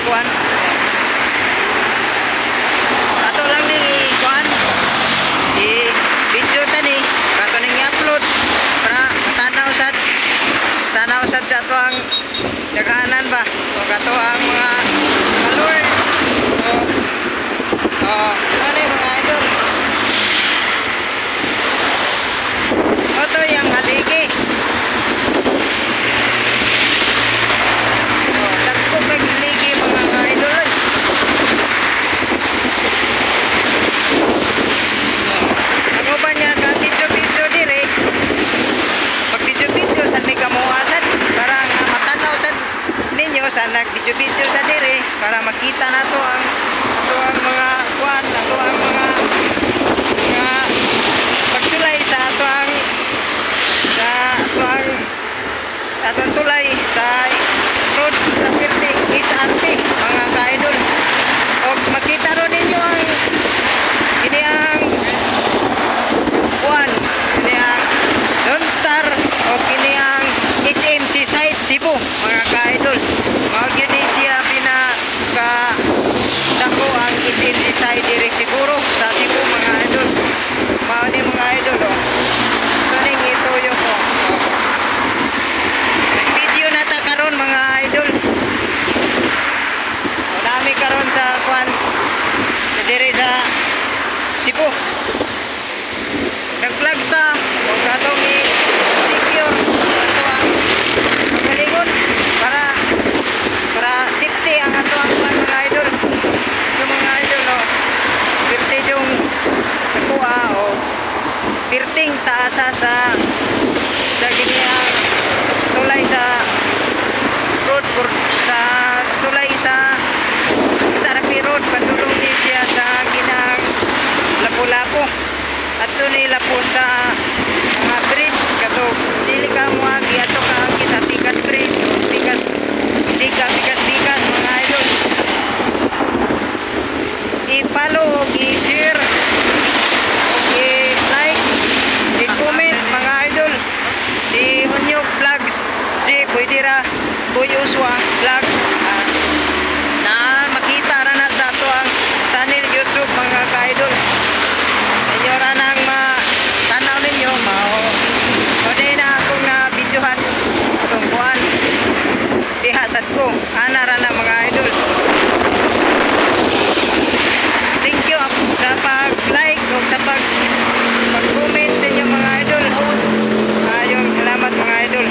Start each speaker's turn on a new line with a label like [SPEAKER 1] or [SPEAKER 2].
[SPEAKER 1] kuan. Ato lang ni kuan. Di video tani kato ning i-upload para tanaw sad sa ato ang daghanan ba o kato ang mga follower. Ano mga idol? Ito yung haligi. Dagko kay haligi mga idol. Ako ba niya ka video dire? Pag video sa ni kamuhasan para matanaw sa ninyo sa nag-video sa dire para makita nato ang mga kuan, ato ang mga pagsulay sa atong tulay sa road traffic SRP mga ka-idol. O makita ron ninyo ang ini ang kuan, ini ang Lone Star o kini ang SMC site Cebu mga ka-idol. Mao gyud siya pinaka dako ang SMC site diri siguro sa Cebu mga idol. Mao ni mga idol kaning ituyo ko. Video na ta karon mga idol. Dami karon sa kuan diri sa Cebu. Nag-vlogs ta o katong i-secure ato ang pagalingon para safety ang ato ang mga idol. So mga idol safety yung nakuha o pirting taasa sa giniyang tulay sa road sa tulay sa SRP road padulong ni siya sa ginang Lapu-Lapu at nila po sa mga bridge kato dili ka mo agi ato ka agi sa Pikas Bridge Pikas mga idol. I-follow o i-share o i-like i-comment mga idol si Onyok Vlogs si pwede ra Boy Uswa Vlogs na makita ra na sa ato ang channel YouTube mga ka-idol. Inyo ra nang matanaw ninyo mao din na akong na videohan itong kuhan diha sad ko ana ra na mga idol.